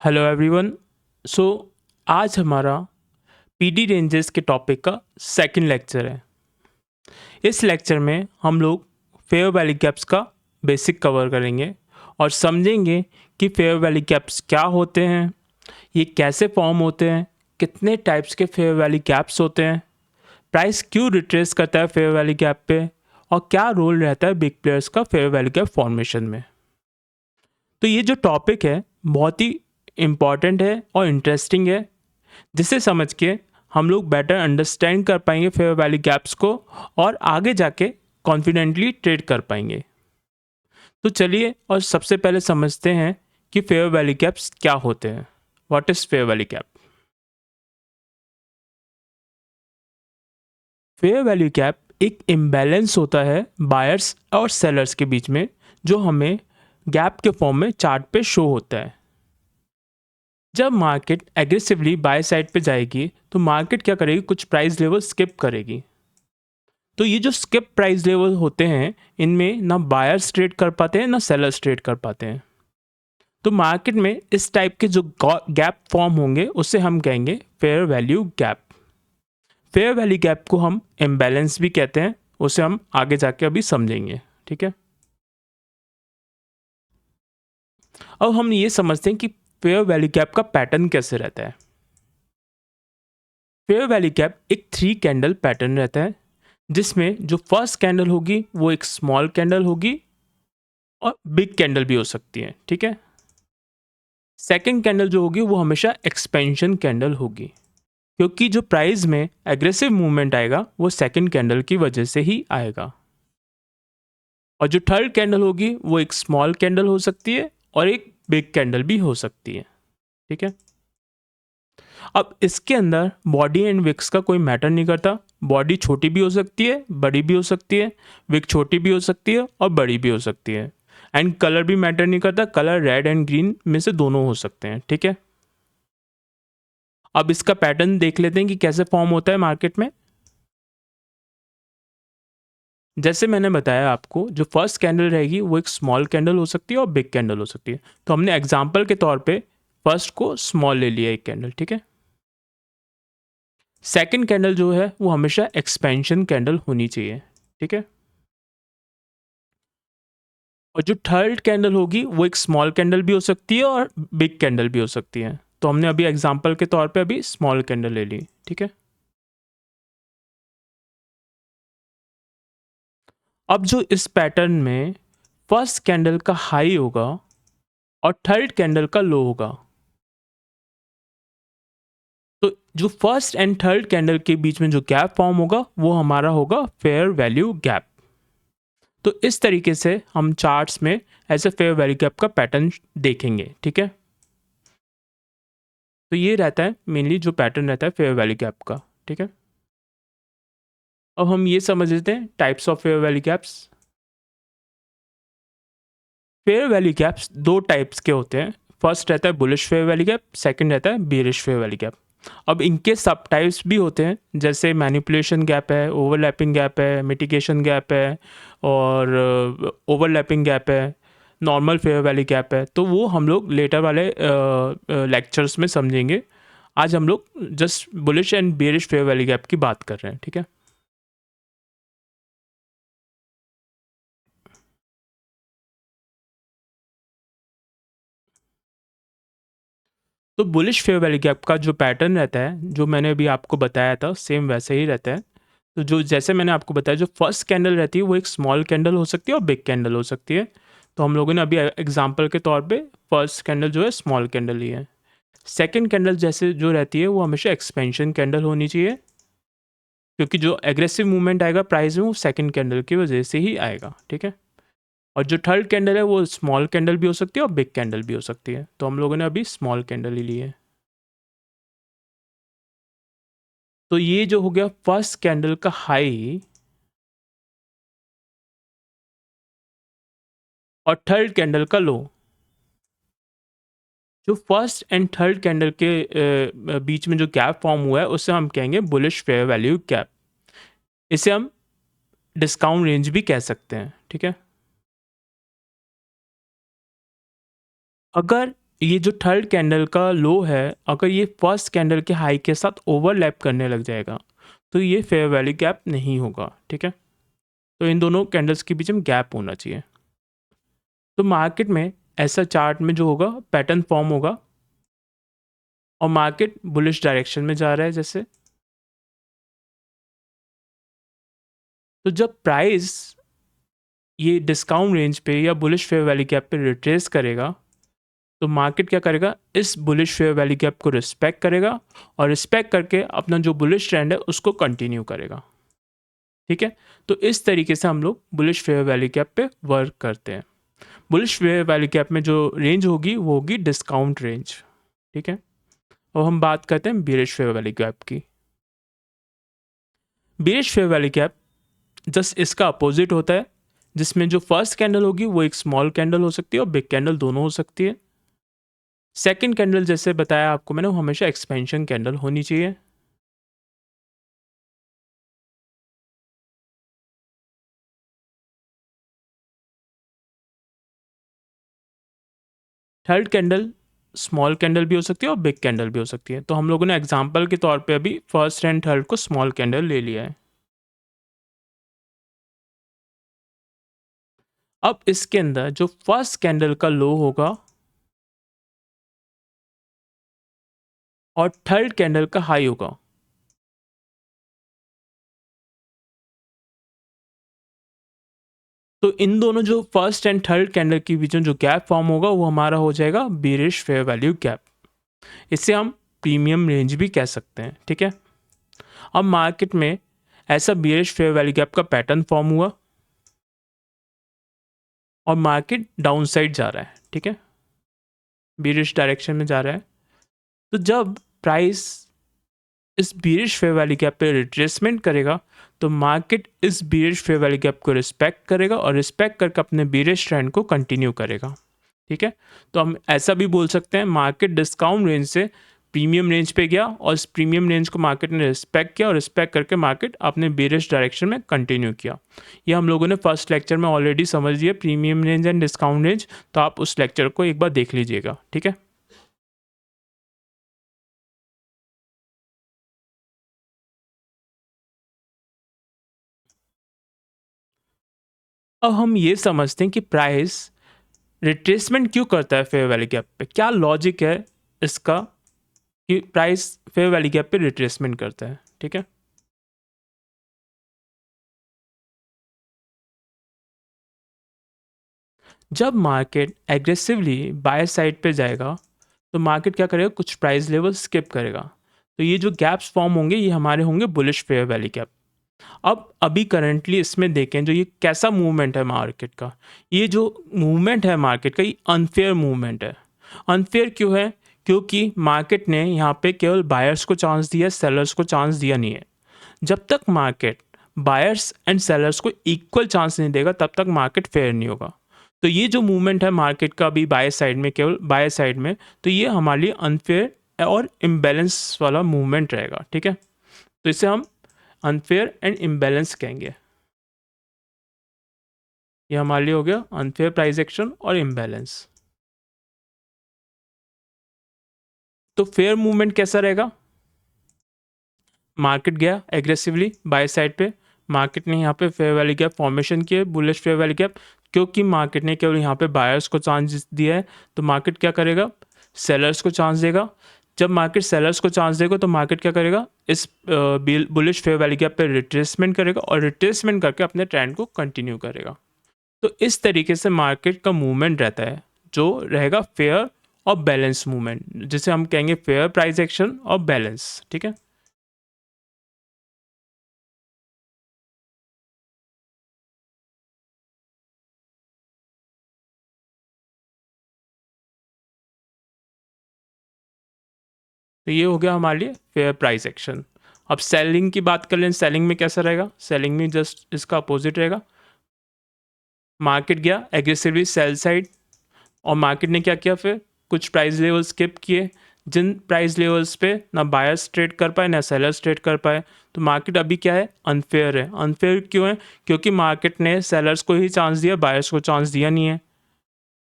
Hello everyone. सो आज हमारा PD ranges के टॉपिक का सेकंड लेक्चर है। इस लेक्चर में हम लोग फेयर वैली कैप्स का बेसिक कवर करेंगे और समझेंगे कि फेयर वैली कैप्स क्या होते हैं, ये कैसे फॉर्म होते हैं, कितने टाइप्स के फेयर वैली कैप्स होते हैं, प्राइस क्यों रिट्रेस करता है फेयर वैली कैप पे, और क्या रोल रहता है बिग प्लेयर्स का फेयर वैली कैप फॉर्मेशन में। तो ये जो टॉपिक है बहुत ही इम्पॉर्टेंट है और इंटरेस्टिंग है, जिसे समझ के हम लोग बेटर अंडरस्टैंड कर पाएंगे फेयर वैली गैप्स को और आगे जाके कॉन्फिडेंटली ट्रेड कर पाएंगे। तो चलिए और सबसे पहले समझते हैं कि फेयर वैली गैप्स क्या होते हैं। What is fair valley gap? Fair value gap एक इम्बैलेंस होता है बायर्स और सेलर्स के बीच में, जो हमें गैप के फॉर्म में चार्ट पे शो होता है। जब मार्केट एग्रेसिवली बाय साइड पे जाएगी तो मार्केट क्या करेगी, कुछ प्राइस लेवल स्किप करेगी। तो ये जो स्किप प्राइस लेवल होते हैं, इनमें ना बायर्स ट्रेड कर पाते हैं ना सेलर्स ट्रेड कर पाते हैं। तो मार्केट में इस टाइप के जो गैप फॉर्म होंगे उसे हम कहेंगे fair value gap. Fair value gap को हम इम्बैलेंस भी कहते हैं, उसे हम आगे जाके अभी समझेंगे। ठीक है, अब हम ये समझते हैं कि फेयर वैल्यू गैप का पैटर्न कैसे रहता है। फेयर वैल्यू गैप एक 3 कैंडल पैटर्न रहता है, जिसमें जो फर्स्ट कैंडल होगी वो एक स्मॉल कैंडल होगी और बिग कैंडल भी हो सकती है। ठीक है, सेकंड कैंडल जो होगी वो हमेशा एक्सपेंशन कैंडल होगी, क्योंकि जो प्राइस में एग्रेसिव मूवमेंट आएगा वो सेकंड कैंडल की वजह से ही आएगा। और जो थर्ड कैंडल होगी वो एक स्मॉल कैंडल हो सकती है और एक बिग कैंडल भी हो सकती है। ठीक है, अब इसके अंदर बॉडी एंड विक्स का कोई मैटर नहीं करता। बॉडी छोटी भी हो सकती है, बड़ी भी हो सकती है, विक छोटी भी हो सकती है और बड़ी भी हो सकती है। एंड कलर भी मैटर नहीं करता, कलर रेड एंड ग्रीन में से दोनों हो सकते हैं। ठीक है, अब इसका पैटर्न देख लेते हैं कि कैसे फॉर्म होता है मार्केट में। जैसे मैंने बताया आपको, जो फर्स्ट कैंडल रहेगी वो एक स्मॉल कैंडल हो सकती है और बिग कैंडल हो सकती है। तो हमने एग्जांपल के तौर पे फर्स्ट को स्मॉल ले लिया, एक कैंडल। ठीक है, सेकंड कैंडल जो है वो हमेशा एक्सपेंशन कैंडल होनी चाहिए। ठीक है, और जो थर्ड कैंडल होगी वो एक स्मॉल कैंडल भी हो सकती है और बिग कैंडल भी हो सकती है। तो हमने अभी एग्जांपल के तौर पे अभी स्मॉल कैंडल ले ली। ठीक है, अब जो इस पैटर्न में फर्स्ट कैंडल का हाई होगा और थर्ड कैंडल का लो होगा, तो जो फर्स्ट एंड थर्ड कैंडल के बीच में जो गैप फॉर्म होगा वो हमारा होगा फेयर वैल्यू गैप। तो इस तरीके से हम चार्ट्स में ऐसे फेयर वैल्यू गैप का पैटर्न देखेंगे। ठीक है, तो ये रहता है मेनली जो पैटर्न रहता है फेयर वैल्यू गैप का। ठीक है, अब हम ये समझ लेते हैं types of fair value gaps. Fair value gaps दो टाइप्स के होते हैं। फर्स्ट रहता है bullish fair value gap, second रहता है बेरिश फेयर वैल्यू गैप। अब इनके सब टाइप्स भी होते हैं, जैसे मैनिपुलेशन गैप है, ओवरलैपिंग गैप है, मिटिगेशन गैप है और ओवरलैपिंग गैप है, नॉर्मल फेयर वैल्यू गैप है। तो वो हम लोग लेटर वाले लेक्चर्स में समझेंगे। आज हम लोग just bullish and bearish fair value gap की बात कर रहे हैं। ठीक है, तो बुलिश फेयर वैल्यू गैप का जो पैटर्न रहता है, जो मैंने अभी आपको बताया था, सेम वैसे ही रहता है। तो जो जैसे मैंने आपको बताया, जो फर्स्ट कैंडल रहती है वो एक स्मॉल कैंडल हो सकती है और बिग कैंडल हो सकती है। तो हम लोगों ने अभी एग्जांपल के तौर पे फर्स्ट कैंडल जो है स्मॉल कैंडल ही है। सेकंड कैंडल जैसे जो रहती है वो हमेशा एक्सपेंशन कैंडल होनी चाहिए, क्योंकि जो एग्रेसिव मूवमेंट आएगा प्राइस में वो सेकंड कैंडल की वजह से ही आएगा। ठीक है, और जो थर्ड कैंडल है वो स्मॉल कैंडल भी हो सकती है और बिग कैंडल भी हो सकती है। तो हम लोगों ने अभी स्मॉल कैंडल ही ली है। तो ये जो हो गया फर्स्ट कैंडल का हाई और थर्ड कैंडल का लो। जो फर्स्ट एंड थर्ड कैंडल के बीच में जो गैप फॉर्म हुआ है उसे हम कहेंगे बुलिश फेयर वैल्यू गैप। इसे हम डिस्काउंट रेंज भी कह सकते हैं। ठीक है, अगर ये जो थर्ड कैंडल का लो है, अगर ये फर्स्ट कैंडल के हाई के साथ ओवरलैप करने लग जाएगा तो ये फेयर वैल्यू गैप नहीं होगा, ठीक है। तो इन दोनों कैंडल्स के बीच में गैप होना चाहिए। तो मार्केट में ऐसा चार्ट में जो होगा पैटर्न फॉर्म होगा और मार्केट बुलिश डायरेक्शन में जा रहा है जैसे। तो जब प्राइस ये डिस्काउंट रेंज पे या बुलिश फेयर वैल्यू गैप पे रिट्रेस करेगा तो मार्केट क्या करेगा, इस बुलिश फेयर वैल्यू गैप को रिस्पेक्ट करेगा और रिस्पेक्ट करके अपना जो बुलिश ट्रेंड है उसको कंटिन्यू करेगा, ठीक है। तो इस तरीके से हम लोग बुलिश फेयर वैल्यू गैप पे वर्क करते हैं। बुलिश फेयर वैल्यू गैप में जो रेंज होगी वो होगी डिस्काउंट रेंज, ठीक है। और हम बात करते हैं बेरिश फेयर वैल्यू गैप की। Bearish fair value gap just इसका अपोजिट होता है, जिसमें जो फर्स्ट कैंडल होगी वो एक स्मॉल कैंडल हो सकती है और बिग कैंडल दोनों हो सकती है। सेकंड कैंडल जैसे बताया आपको मैंने, वो हमेशा एक्सपेंशन कैंडल होनी चाहिए। थर्ड कैंडल स्मॉल कैंडल भी हो सकती है और बिग कैंडल भी हो सकती है। तो हम लोगों ने एग्जांपल के तौर पे अभी फर्स्ट एंड थर्ड को स्मॉल कैंडल ले लिया है। अब इसके अंदर जो फर्स्ट कैंडल का लो होगा और थर्ड कैंडल का हाई होगा, तो इन दोनों जो फर्स्ट एंड थर्ड कैंडल के बीच में जो गैप फॉर्म होगा वो हमारा हो जाएगा बेरिश फेयर वैल्यू गैप। इसे हम प्रीमियम रेंज भी कह सकते हैं, ठीक है। अब मार्केट में ऐसा बेरिश फेयर वैल्यू गैप का पैटर्न फॉर्म हुआ और मार्केट डाउन साइड जा रहा है, ठीक है, बेरिश डायरेक्शन में जा रहा है। तो जब प्राइस इस बेरिश फेयर वैल्यू गैप पे रिट्रेसमेंट करेगा तो मार्केट इस बेरिश फेयर वैल्यू गैप को रिस्पेक्ट करेगा और रिस्पेक्ट करके अपने बेरिश ट्रेंड को कंटिन्यू करेगा, ठीक है। तो हम ऐसा भी बोल सकते हैं मार्केट डिस्काउंट रेंज से प्रीमियम रेंज पे गया और इस प्रीमियम रेंज को मार्केट ने रिस्पेक्ट किया और रिस्पेक्ट करके मार्केट अपने बेरिश डायरेक्शन में कंटिन्यू किया। ये हम लोगों ने फर्स्ट लेक्चर में ऑलरेडी समझ लिया, premium range and discount range. तो आप उस लेक्चर को एक बार देख लीजिएगा, ठीक है। अब हम ये समझते हैं कि प्राइस रिट्रेसमेंट क्यों करता है फेयर वैल्यू गैप पे, क्या लॉजिक है इसका कि प्राइस फेयर वैल्यू गैप पे रिट्रेसमेंट करता है, ठीक है। जब मार्केट एग्रेसिवली बाय साइड पे जाएगा तो मार्केट क्या करेगा, कुछ प्राइस लेवल स्किप करेगा। तो ये जो गैप्स फॉर्म होंगे ये हमारे होंगे बुलिश फेयर वैल्यू गैप। अब अभी करंटली इसमें देखें जो ये कैसा मूवमेंट है मार्केट का, ये जो मूवमेंट है मार्केट का ये अनफेयर मूवमेंट है। अनफेयर क्यों है, क्योंकि मार्केट ने यहाँ पे केवल बायर्स को चांस दिया, सेलर्स को चांस दिया नहीं है। जब तक मार्केट बायर्स एंड सेलर्स को इक्वल चांस नहीं देगा तब तक मार्केट फेयर नहीं होगा। तो ये जो मूवमेंट है मार्केट का अभी बाय साइड में, केवल बाय साइड में, तो ये हमारे लिए अनफेयर और इम्बैलेंस वाला मूवमेंट रहेगा, ठीक है। तो इसे हम अनफेयर एंड इम्बैलेंस कहेंगे। ये हमारे लिए हो गया अनफेयर प्राइस एक्शन और इम्बैलेंस। तो फेयर मूवमेंट कैसा रहेगा, मार्केट गया एग्रेसिवली बाय साइड पे, मार्केट ने यहाँ पे फेयर वैल्यू गैप फॉर्मेशन किए, बुलिश फेयर वैल्यू गैप, क्योंकि मार्केट ने केवल यहाँ पे बायर्स को चांस दिया है तो मार्केट क्या करेगा, सेलर्स को चांस देगा। जब मार्केट सेलर्स को चांस देगा तो मार्केट क्या करेगा, इस बुलिश फेयर वैल्यू गैप पे रिट्रेसमेंट करेगा और रिट्रेसमेंट करके अपने ट्रेंड को कंटिन्यू करेगा। तो इस तरीके से मार्केट का मूवमेंट रहता है जो रहेगा फेयर और बैलेंस मूवमेंट, जिसे हम कहेंगे फेयर प्राइस एक्शन और बैलेंस, ठीक है। तो ये हो गया हमारे लिए फेयर प्राइस एक्शन। अब सेलिंग की बात कर लें, सेलिंग में कैसा रहेगा, सेलिंग में जस्ट इसका अपोजिट रहेगा। मार्केट गया एग्रेसिवली सेल साइड और मार्केट ने क्या किया, फिर कुछ प्राइस लेवल स्किप किए, जिन प्राइस लेवल्स पे ना बायर्स ट्रेड कर पाए ना सेलर्स ट्रेड कर पाए। तो मार्केट अभी क्या है, अनफेयर है। अनफेयर क्यों है, क्योंकि मार्केट ने सेलर्स को ही चांस दिया, बायर्स को चांस दिया नहीं है।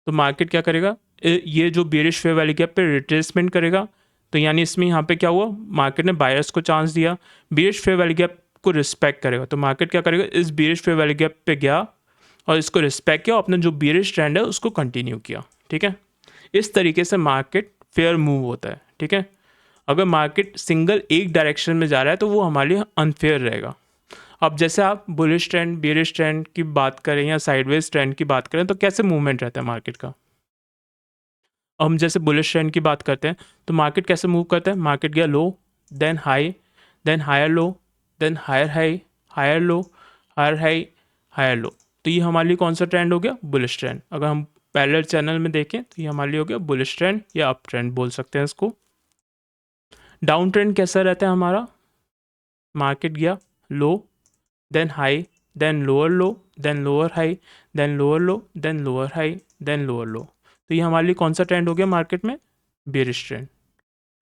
तो मार्केट क्या करेगा, ये जो बेरिश फेयर वैल्यू गैप पे रिट्रेसमेंट करेगा, तो यानी इसमें यहाँ पे क्या हुआ, मार्केट ने बायर्स को चांस दिया, बेरिश फेयर वैल्यू गैप को रिस्पेक्ट करेगा, तो मार्केट क्या करेगा, इस बेरिश फेयर वैल्यू गैप पे गया और इसको रिस्पेक्ट किया, अपना जो बेरिश ट्रेंड है उसको कंटिन्यू किया। ठीक है, इस तरीके से मार्केट फेयर मूव होता है। ठीक है, अगर मार्केट सिंगल एक डायरेक्शन में जा रहा है तो वो हमारे लिए अनफेयर रहेगा। अब जैसे आप बुलिश ट्रेंड, बेरिश ट्रेंड की बात करें या साइडवेज ट्रेंड की बात करें, तो कैसे मूवमेंट रहता है मार्केट का। हम जैसे बुलिश ट्रेंड की बात करते हैं तो मार्केट कैसे मूव करता है, मार्केट गया low, then high, then higher low, then higher high, higher low, higher high, higher low. तो ये हमारे लिए कौन सा ट्रेंड हो गया, बुलिश ट्रेंड। अगर हम पैरेलल चैनल में देखें तो ये हमारे लिए हो गया बुलिश ट्रेंड या अप ट्रेंड बोल सकते हैं इसको। डाउन ट्रेंड कैसा रहता है हमारा, मार्केट गया low, then high, then lower low, then lower high, then lower low, then lower high, then lower low. तो ये हमारे लिए कौन सा ट्रेंड हो गया मार्केट में, बेरिश ट्रेंड।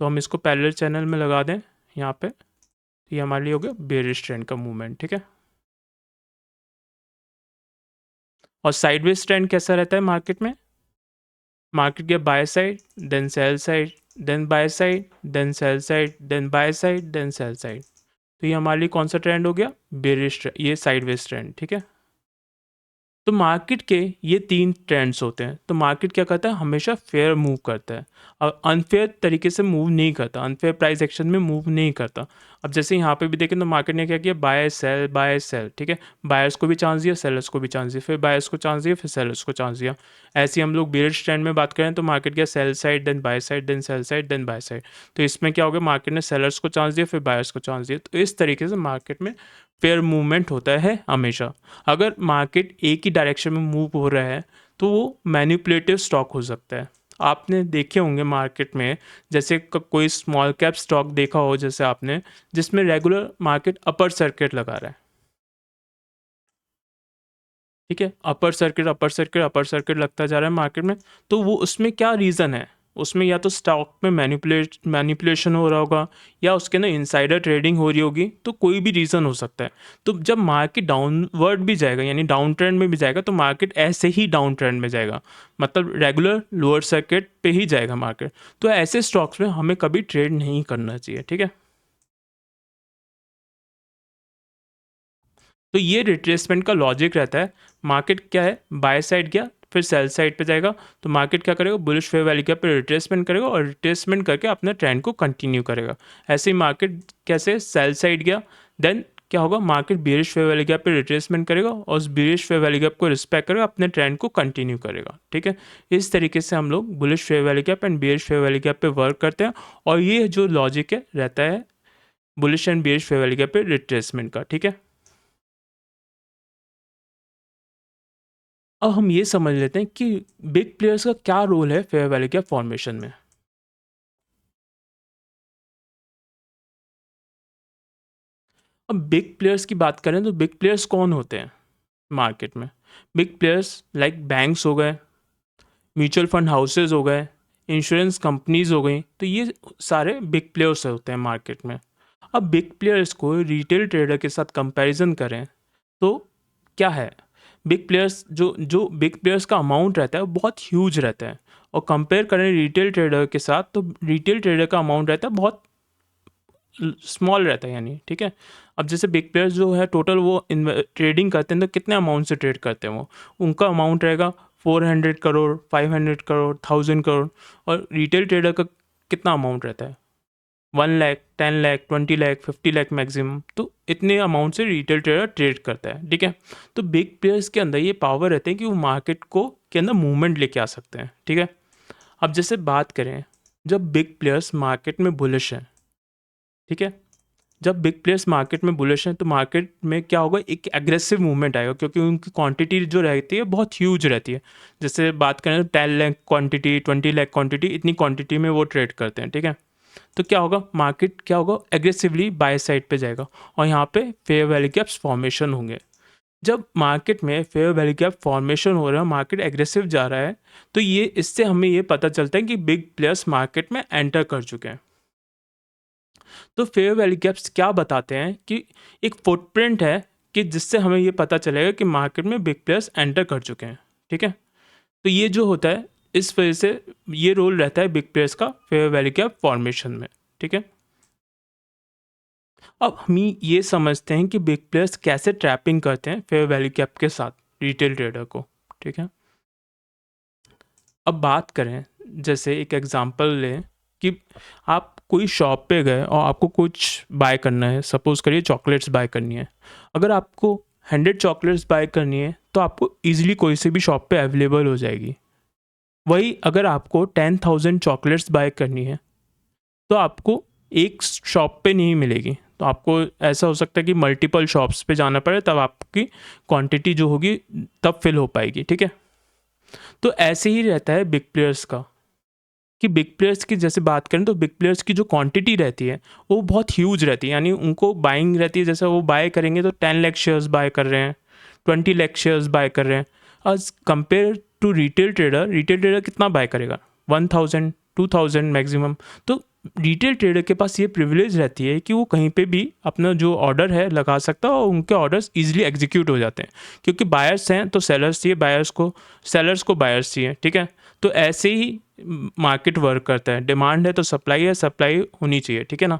तो हम इसको पैरेलल चैनल में लगा दें यहाँ पे, तो ये हमारे लिए हो गया बेरिश ट्रेंड का मूवमेंट। ठीक है, और साइडवेज ट्रेंड कैसा रहता है मार्केट में, मार्केट गया buy side, then sell side, then buy side, then sell side, then buy side, then sell side. तो ये हमारे लिए कौन सा ट्रेंड हो गया, बेरिश ट्रेंड, ये साइडवेज ट्रेंड। ठीक है, तो मार्केट के ये तीन ट्रेंड्स होते हैं। तो मार्केट क्या करता है, हमेशा फेयर मूव करता है और अनफेयर तरीके से मूव नहीं करता, अनफेयर प्राइस एक्शन में मूव नहीं करता। अब जैसे यहाँ पे भी देखें तो मार्केट ने क्या किया, बाय सेल बाय सेल। ठीक है, बायर्स को भी चांस दिया, सेलर्स को भी चांस दिया, फिर बायर्स को चांस दिया, फिर सेलर्स को चांस दिया। ऐसे ही हम लोग बेरिश ट्रेंड में बात करें तो मार्केट गया sell side, then buy side, then sell side, then buy side. तो इसमें क्या हो गया, मार्केट ने सेलर्स को चांस दिया, फिर बायर्स को चांस दिया। तो इस तरीके से मार्केट में फेयर मूवमेंट होता है हमेशा। अगर मार्केट एक ही डायरेक्शन में मूव हो रहा है तो वो मैनिपुलेटिव स्टॉक हो सकता है। आपने देखे होंगे मार्केट में, जैसे कोई स्मॉल कैप स्टॉक देखा हो जैसे आपने, जिसमें रेगुलर मार्केट अपर सर्किट लगा रहा है। ठीक है, upper circuit upper circuit upper circuit लगता जा रहा है मार्केट में, तो वो उसमें क्या रीज़न है, उसमें या तो स्टॉक में मैनिपुलेशन हो रहा होगा या उसके अंदर इनसाइडर ट्रेडिंग हो रही होगी, तो कोई भी रीज़न हो सकता है। तो जब मार्केट डाउनवर्ड भी जाएगा यानी डाउन ट्रेंड में भी जाएगा तो मार्केट ऐसे ही डाउन ट्रेंड में जाएगा, मतलब रेगुलर लोअर सर्किट पे ही जाएगा मार्केट। तो ऐसे स्टॉक्स में हमें कभी ट्रेड नहीं करना चाहिए। ठीक है, तो ये रिट्रेसमेंट का लॉजिक रहता है। मार्केट क्या है, बाय साइड गया फिर सेल साइड पे जाएगा, तो मार्केट क्या करेगा, बुलिश फेयर वैल्यू गैप पे रिट्रेसमेंट करेगा और रिट्रेसमेंट करके अपने ट्रेंड को कंटिन्यू करेगा। ऐसे ही मार्केट कैसे सेल साइड गया, देन क्या होगा, market bearish fair value gap पे रिट्रेसमेंट करेगा और उस बेरिश फेयर वैल्यू गैप को रिस्पेक्ट करेगा, अपने ट्रेंड को कंटिन्यू करेगा। ठीक है, इस तरीके से हम लोग bullish fair value gap and bearish fair value gap पे वर्क करते हैं और ये जो लॉजिक है रहता है bullish and bearish fair value gap पे रिट्रेसमेंट का। ठीक है, अब हम ये समझ लेते हैं कि बिग प्लेयर्स का क्या रोल है फेयर वैल्यू गैप फॉर्मेशन में। अब बिग प्लेयर्स की बात करें तो बिग प्लेयर्स कौन होते हैं मार्केट में। बिग प्लेयर्स लाइक बैंक्स हो गए, म्यूचुअल फंड हाउसेज हो गए, इंश्योरेंस कंपनीज हो गई, तो ये सारे बिग प्लेयर्स होते हैं मार्केट में। अब बिग प्लेयर्स को रिटेल ट्रेडर के साथ कंपैरिजन करें तो क्या है, बिग प्लेयर्स जो जो बिग प्लेयर्स का अमाउंट रहता है वो बहुत ह्यूज रहता है, और कंपेयर करें रिटेल ट्रेडर के साथ तो रिटेल ट्रेडर का अमाउंट रहता है बहुत स्मॉल रहता है यानी। ठीक है, अब जैसे बिग प्लेयर्स जो है टोटल वो ट्रेडिंग करते हैं तो कितने अमाउंट से ट्रेड करते हैं वो, उनका अमाउंट रहेगा 400 करोड़, 500 करोड़, 1000 करोड़, और रिटेल ट्रेडर का कितना अमाउंट रहता है 1 लाख, 10 लाख, 20 लाख, 50 लाख मैक्सिमम। तो इतने अमाउंट से रिटेल ट्रेडर ट्रेड करता है। ठीक है, तो बिग प्लेयर्स के अंदर ये पावर रहते हैं कि वो मार्केट को के अंदर मूवमेंट लेके आ सकते हैं। ठीक है, अब जैसे बात करें जब बिग प्लेयर्स मार्केट में बुलिश हैं, ठीक है, जब बिग प्लेयर्स मार्केट में बुलिश हैं तो मार्केट में क्या होगा, एक एग्रेसिव मूवमेंट आएगा क्योंकि उनकी क्वांटिटी जो रहती है बहुत ह्यूज रहती है। जैसे बात करें तो 10 लाख क्वांटिटी, 20 लाख क्वांटिटी, इतनी क्वांटिटी में वो ट्रेड करते हैं। ठीक है, तो क्या होगा, मार्केट क्या होगा, एग्रेसिवली बाय साइड पे जाएगा और यहाँ पे फेयर वैल्यू गैप्स फॉर्मेशन होंगे। जब मार्केट में फेयर वैल्यू गैप फॉर्मेशन हो रहा है, मार्केट एग्रेसिव जा रहा है, तो ये इससे हमें ये पता चलता है कि बिग प्लेयर्स मार्केट में एंटर कर चुके हैं। तो फेयर वैल्यू गैप्स क्या बताते हैं कि एक फुटप्रिंट है कि जिससे हमें ये पता चलेगा कि मार्केट में बिग प्लेयर्स एंटर कर चुके हैं। ठीक है, तो ये जो होता है इस वजह से ये रोल रहता है बिग प्लेयर्स का फेयर वैल्यू गैप फॉर्मेशन में, ठीक है। अब हम ये समझते हैं कि बिग प्लेयर्स कैसे ट्रैपिंग करते हैं फेयर वैल्यू गैप के साथ रिटेल ट्रेडर को, ठीक है। अब बात करें, जैसे एक एग्जांपल लें कि आप कोई शॉप पे गए और आपको कुछ बाय करना है, सपोज़ करिए चॉकलेट्स बाय करनी है। अगर आपको 100 चॉकलेट्स बाय करनी है तो आपको ईज़िली कोई से भी शॉप पे अवेलेबल हो जाएगी। वही अगर आपको 10,000 चॉकलेट्स बाय करनी है तो आपको एक शॉप पे नहीं मिलेगी, तो आपको ऐसा हो सकता है कि मल्टीपल शॉप्स पे जाना पड़े, तब आपकी क्वांटिटी जो होगी तब फिल हो पाएगी, ठीक है। तो ऐसे ही रहता है बिग प्लेयर्स का, कि बिग प्लेयर्स की जैसे बात करें तो बिग प्लेयर्स की जो क्वांटिटी रहती है वो बहुत ह्यूज रहती है, यानी उनको बाइंग रहती है, जैसे वो बाय करेंगे तो 10 लाख शेयर्स बाय कर रहे हैं, 20 लाख शेयर्स बाय कर रहे हैं। As compare to retail trader कितना बाय करेगा? 1000 2000 मैक्सिमम। तो रिटेल ट्रेडर के पास ये प्रिविलेज रहती है कि वो कहीं पे भी अपना जो ऑर्डर है लगा सकता है और उनके ऑर्डर्स इजीली एग्जीक्यूट हो जाते हैं, क्योंकि बायर्स हैं तो सेलर्स चाहिए, सेलर्स को बायर्स चाहिए, ठीक है। तो ऐसे ही मार्केट वर्क करता है, डिमांड है तो सप्लाई है, सप्लाई होनी चाहिए, ठीक है ना।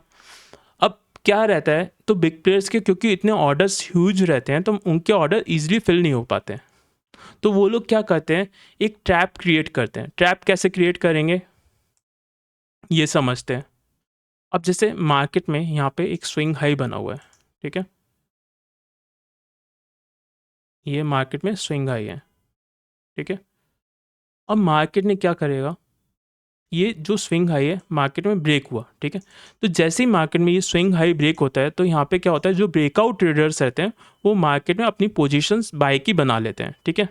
अब क्या रहता है, तो बिग प्लेयर्स के क्योंकि इतने ऑर्डर्स ह्यूज रहते हैं तो उनके ऑर्डर ईजिली फिल नहीं हो पाते हैं। तो वो लोग क्या करते हैं, एक ट्रैप क्रिएट करते हैं। ट्रैप कैसे क्रिएट करेंगे ये समझते हैं। अब जैसे मार्केट में यहाँ पे एक स्विंग हाई बना हुआ है, ठीक है। ये मार्केट में स्विंग हाई है, ठीक है। अब मार्केट ने क्या करेगा, ये जो स्विंग हाई है मार्केट में ब्रेक हुआ, ठीक है। तो जैसे ही मार्केट में ये स्विंग हाई ब्रेक होता है तो यहाँ पे क्या होता है, जो ब्रेकआउट ट्रेडर्स रहते हैं वो मार्केट में अपनी पोजीशंस बाय की बना लेते हैं, ठीक है।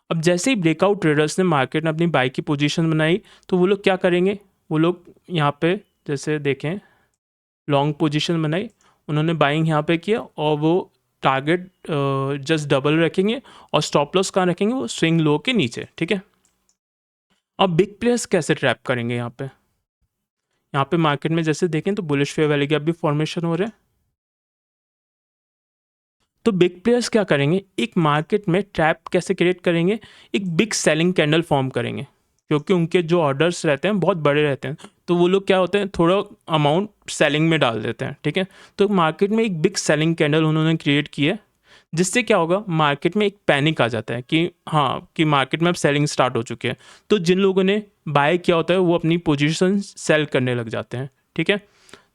अब जैसे ही ब्रेकआउट ट्रेडर्स ने मार्केट में अपनी बाय की पोजीशन बनाई तो वो लोग क्या करेंगे, वो लोग यहाँ पे जैसे देखें लॉन्ग पोजीशन बनाई, उन्होंने बाइंग यहाँ पे किया और वो टारगेट जस्ट डबल रखेंगे और स्टॉप लॉस कहाँ रखेंगे, वो स्विंग लो के नीचे, ठीक है। अब बिग प्लेयर्स कैसे ट्रैप करेंगे यहाँ पे मार्केट में जैसे देखें तो बुलिश फेयर वैल्यू गैप भी फॉर्मेशन हो रहे हैं। तो बिग प्लेयर्स क्या करेंगे, एक मार्केट में ट्रैप कैसे क्रिएट करेंगे, एक बिग सेलिंग कैंडल फॉर्म करेंगे, क्योंकि उनके जो ऑर्डर्स रहते हैं बहुत बड़े रहते हैं, तो वो लोग क्या होते हैं थोड़ा अमाउंट सेलिंग में डाल देते हैं, ठीक है। तो मार्केट में एक बिग सेलिंग कैंडल उन्होंने क्रिएट की है, जिससे क्या होगा, मार्केट में एक पैनिक आ जाता है कि हाँ कि मार्केट में अब सेलिंग स्टार्ट हो चुकी है। तो जिन लोगों ने बाय किया होता है वो अपनी पोजीशन सेल करने लग जाते हैं, ठीक है।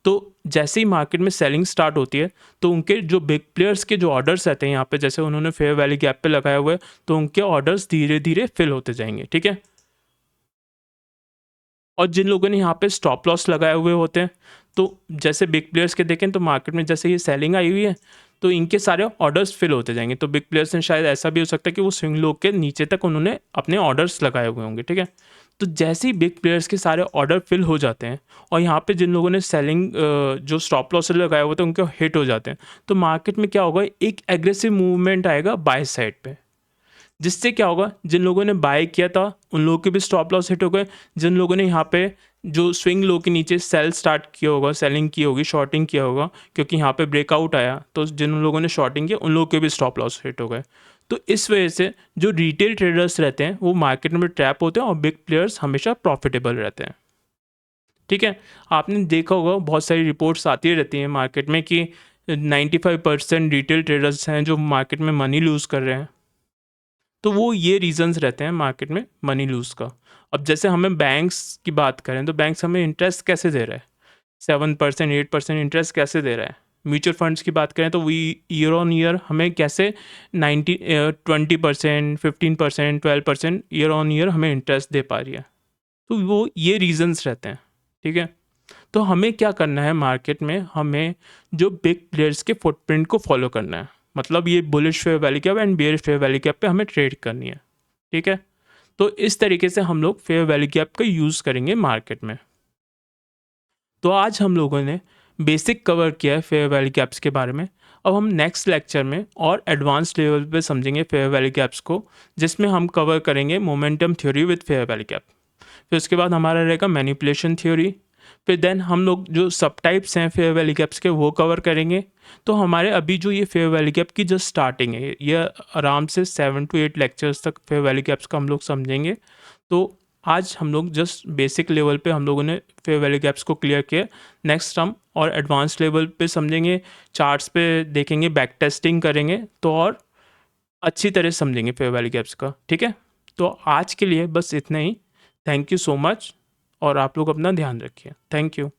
तो जैसे ही मार्केट में सेलिंग स्टार्ट होती है तो उनके जो बिग प्लेयर्स के जो ऑर्डर्स रहते हैं यहाँ पे, जैसे उन्होंने फेयर वैल्यू गैप पे लगाया हुआ है, तो उनके ऑर्डर्स धीरे धीरे फिल होते जाएंगे, ठीक है। और जिन लोगों ने यहाँ पे स्टॉप लॉस लगाए हुए होते हैं, तो जैसे बिग प्लेयर्स के देखें तो मार्केट में जैसे ये सेलिंग आई हुई है तो इनके सारे ऑर्डर्स फिल होते जाएंगे। तो बिग प्लेयर्स ने शायद ऐसा भी हो सकता है कि वो स्विंग लो के नीचे तक उन्होंने अपने ऑर्डर्स लगाए हुए होंगे, ठीक है। तो जैसे ही बिग प्लेयर्स के सारे ऑर्डर फिल हो जाते हैं और यहाँ पे जिन लोगों ने सेलिंग जो स्टॉप लॉस लगाए हुए थे उनके हिट हो जाते हैं, तो मार्केट में क्या होगा, एक एग्रेसिव मूवमेंट आएगा बाय साइड पे, जिससे क्या होगा, जिन लोगों ने बाय किया था उन लोगों के भी स्टॉप लॉस हिट हो गए। जिन लोगों ने यहाँ पे जो स्विंग लो के नीचे सेल स्टार्ट किया होगा, सेलिंग की होगी, शॉर्टिंग किया होगा, क्योंकि यहाँ पे ब्रेकआउट आया, तो जिन लोगों ने शॉर्टिंग किया उन लोगों के भी स्टॉप लॉस हिट हो गए। तो इस वजह से जो रिटेल ट्रेडर्स रहते हैं वो मार्केट में ट्रैप होते हैं और बिग प्लेयर्स हमेशा प्रॉफिटेबल रहते हैं, ठीक है। आपने देखा होगा बहुत सारी रिपोर्ट्स आती रहती हैं मार्केट में कि 95% रिटेल ट्रेडर्स हैं जो मार्केट में मनी लूज़ कर रहे हैं। तो वो ये रीजंस रहते हैं मार्केट में मनी लूज़ का। अब जैसे हमें बैंक्स की बात करें तो बैंक्स हमें इंटरेस्ट कैसे दे रहा है, 7% 8% इंटरेस्ट कैसे दे रहा है। म्यूचुअल फंड्स की बात करें तो वी ईयर ऑन ईयर हमें कैसे 20% 15% 12% ईयर ऑन ईयर हमें इंटरेस्ट दे पा रही है। तो वो ये रीजंस रहते हैं, ठीक है। तो हमें क्या करना है, मार्केट में हमें जो बिग प्लेयर्स के फुटप्रिंट को फॉलो करना है, मतलब ये bullish fair value cap and bearish fair value cap पे हमें ट्रेड करनी है, ठीक है। तो इस तरीके से हम लोग फेयर वैल्यू कैप का यूज़ करेंगे मार्केट में। तो आज हम लोगों ने बेसिक कवर किया है फेयर वैल्यू कैप्स के बारे में। अब हम नेक्स्ट लेक्चर में और एडवांस लेवल पे समझेंगे फेयर वैल्यू कैप्स को, जिसमें हम कवर करेंगे momentum theory with fair value cap. फिर उसके बाद हमारा रहेगा मैनिपुलेशन थ्योरी। फिर देन हम लोग जो सब टाइप्स हैं फेयर वैल्यू कैप्स के वो कवर करेंगे। तो हमारे अभी जो ये फेयर वैल्यू कैप की जो स्टार्टिंग है, ये आराम से 7 to 8 लेक्चर्स तक फेयर वैल्यू कैप्स का हम लोग समझेंगे। तो आज हम लोग जस्ट बेसिक लेवल पे हम लोगों ने फेयर वैल्यू गैप्स को क्लियर किया। नेक्स्ट हम और एडवांस लेवल पे समझेंगे, चार्ट्स पे देखेंगे, बैक टेस्टिंग करेंगे, तो और अच्छी तरह समझेंगे फेयर वैल्यू गैप्स का। ठीक है, तो आज के लिए बस इतना ही। थैंक यू सो मच, और आप लोग अपना ध्यान रखिए। Thank you.